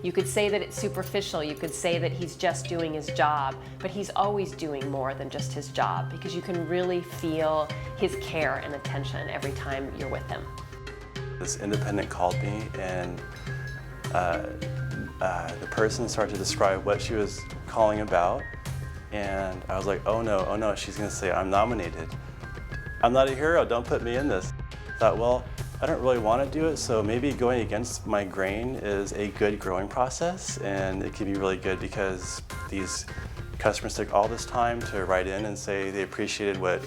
You could say that it's superficial, you could say that he's just doing his job, but he's always doing more than just his job because you can really feel his care and attention every time you're with him. This independent called me, and the person started to describe what she was calling about, and I was like, oh no, she's gonna say I'm nominated. I'm not a hero, don't put me in this. I thought, well, I don't really want to do it, so maybe going against my grain is a good growing process, and it can be really good because these customers took all this time to write in and say they appreciated what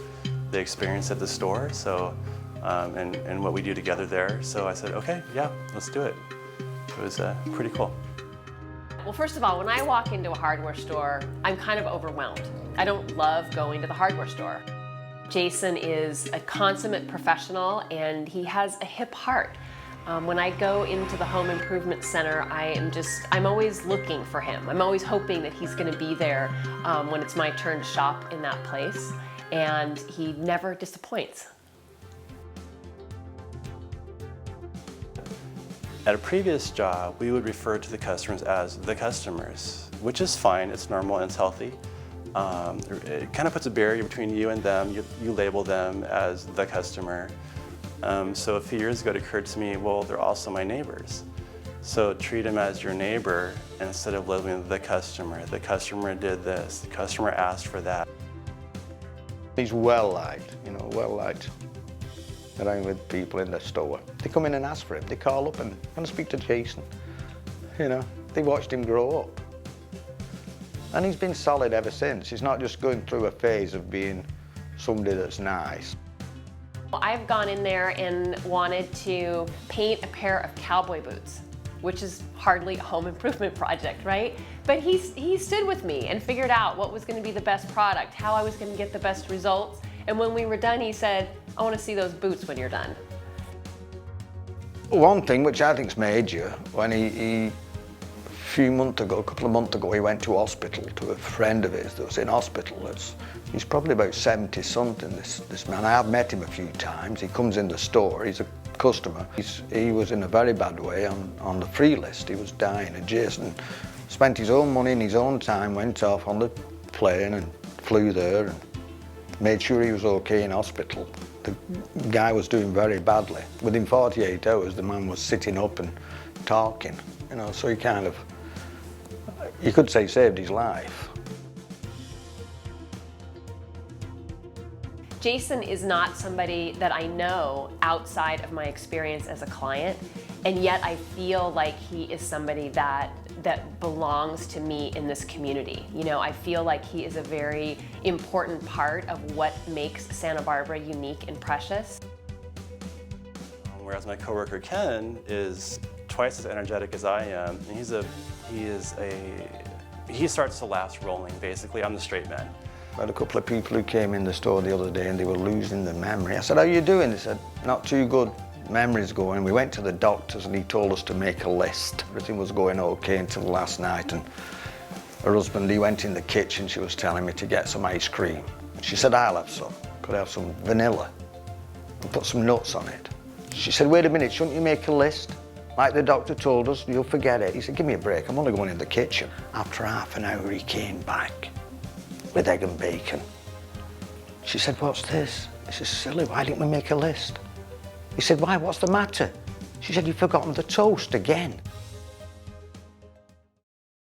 they experienced at the store, so and what we do together there. So I said, okay, yeah, let's do it. It was pretty cool. Well, first of all, when I walk into a hardware store, I'm kind of overwhelmed. I don't love going to the hardware store. Jason is a consummate professional and he has a hip heart. When I go into the home improvement center, I'm always looking for him. I'm always hoping that he's going to be there when it's my turn to shop in that place, and he never disappoints. At a previous job, we would refer to the customers as the customers, which is fine, it's normal and it's healthy. It kind of puts a barrier between you and them. You label them as the customer. So a few years ago it occurred to me, well, they're also my neighbors. So treat them as your neighbor instead of labeling them the customer. The customer did this, the customer asked for that. He's well liked, well liked around with people in the store. They come in and ask for him. They call up and want to speak to Jason. They watched him grow up. And he's been solid ever since. He's not just going through a phase of being somebody that's nice. I've gone in there and wanted to paint a pair of cowboy boots, which is hardly a home improvement project, right? But he stood with me and figured out what was going to be the best product, how I was going to get the best results. And when we were done, he said, I want to see those boots when you're done. One thing which I think's major, when a couple of months ago, he went to hospital to a friend of his that was in hospital. He's probably about 70 something, this man. I have met him a few times. He comes in the store, he's a customer. He was in a very bad way on the free list. He was dying, and Jason spent his own money and his own time, went off on the plane and flew there and made sure he was okay in hospital. The guy was doing very badly. Within 48 hours, the man was sitting up and talking, so he kind of, you could say, saved his life. Jason is not somebody that I know outside of my experience as a client, and yet I feel like he is somebody that belongs to me in this community. I feel like he is a very important part of what makes Santa Barbara unique and precious. Whereas my coworker Ken is twice as energetic as I am, and he starts the laughs rolling, basically. I'm the straight man. I had a couple of people who came in the store the other day and they were losing their memory. I said, how are you doing? They said, not too good. Memory's going. We went to the doctors and he told us to make a list. Everything was going okay until last night, and her husband, he went in the kitchen. She was telling me to get some ice cream. She said, I'll have some. Could I have some vanilla and put some nuts on it? She said, wait a minute, shouldn't you make a list? Like the doctor told us, you'll forget it. He said, give me a break, I'm only going in the kitchen. After half an hour, he came back with egg and bacon. She said, what's this? He said, silly, why didn't we make a list? He said, why, what's the matter? She said, you've forgotten the toast again.